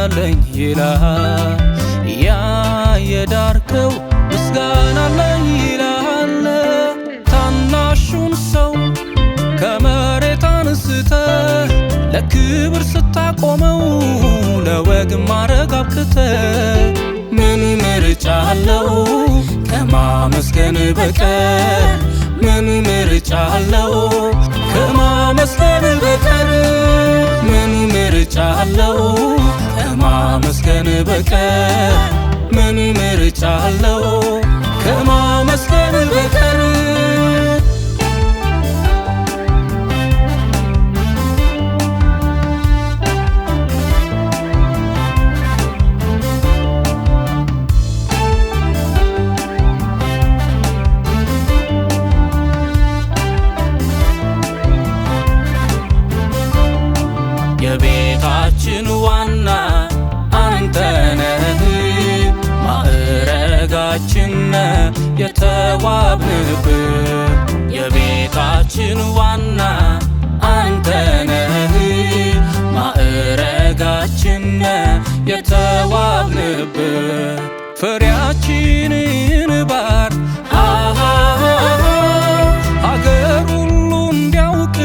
አለኝ ይላል። ያ የዳርከው ምስጋና አለኝ ይላል። ታናሹን ሰው ከመሬት አንስተህ ለክብር ስታቆመው ለወግ ማዕረግ አብቅተህ ምን ምርጫ አለው ከማመስገን በቀር? ምን ምርጫ አለው ከማመስገን በቀር? ምን ምርጫ አለው ከማመስገን በቀር? ምን ምርጫ አለው ከማመስገን በቀር? የቤታችን ዋና አንተ ነህ፣ ማዕረጋችን የተዋብንብህ። የቤታችን ዋና አንተ ነህ፣ ማዕረጋችን የተዋብንብህ። ፍሬያችንን ባር ሀገር ሁሉ እንዲያውቅ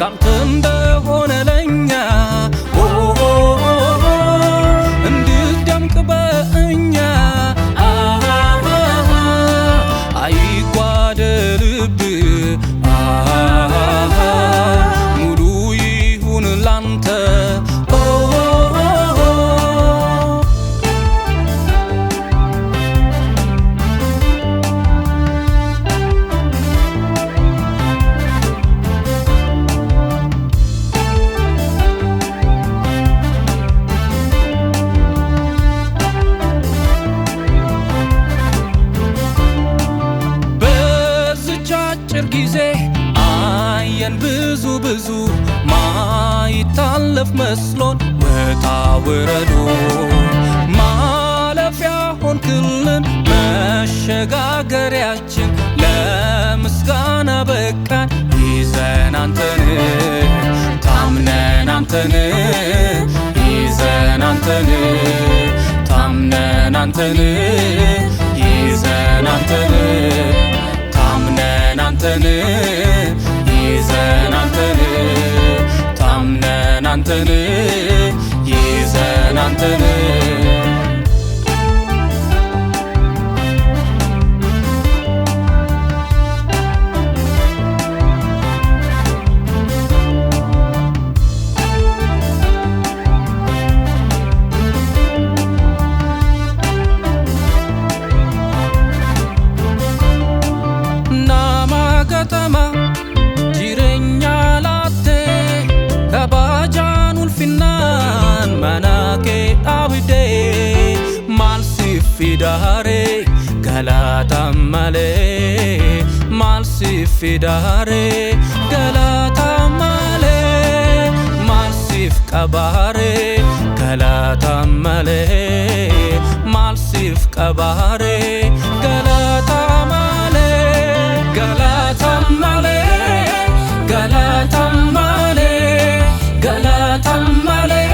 ካንተ እንደሆነ ለኛ እንድትደምቅ በእኛ አይጓደልብህ ሙሉ ይሁን ላንተ። ጊዜ አየን ብዙ ብዙ ማይታለፍ መስሎን ወጣ ውረዱ። ማለፊያ ሆንክልን መሸጋገሪያችን፣ ለምስጋና በቃን ይዘን አንተን ታምነን አንተን ይዘን አንተን ታምነን አንተን ይዘን አንተን ታምነን አንተን ይዘን አንተን ታምነን አንተን ይዘን አንተን Nama jirenya latte kabajan ulfinan manake abide mal sifidare galatam male mal sifidare galatam male mal sif kabare galatam male mal sif kabare galatam male Galatam male, Galatam male, Galatam male,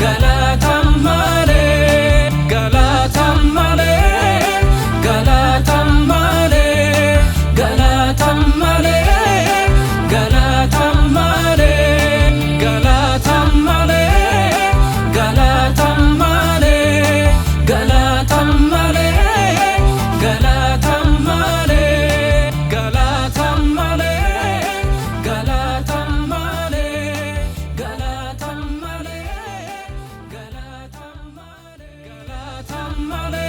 Galatam male, Galatam male, Galatam male, Galatam male, Galatam male, Galatam male, Galatam male, Galatam male, Galatam male. Male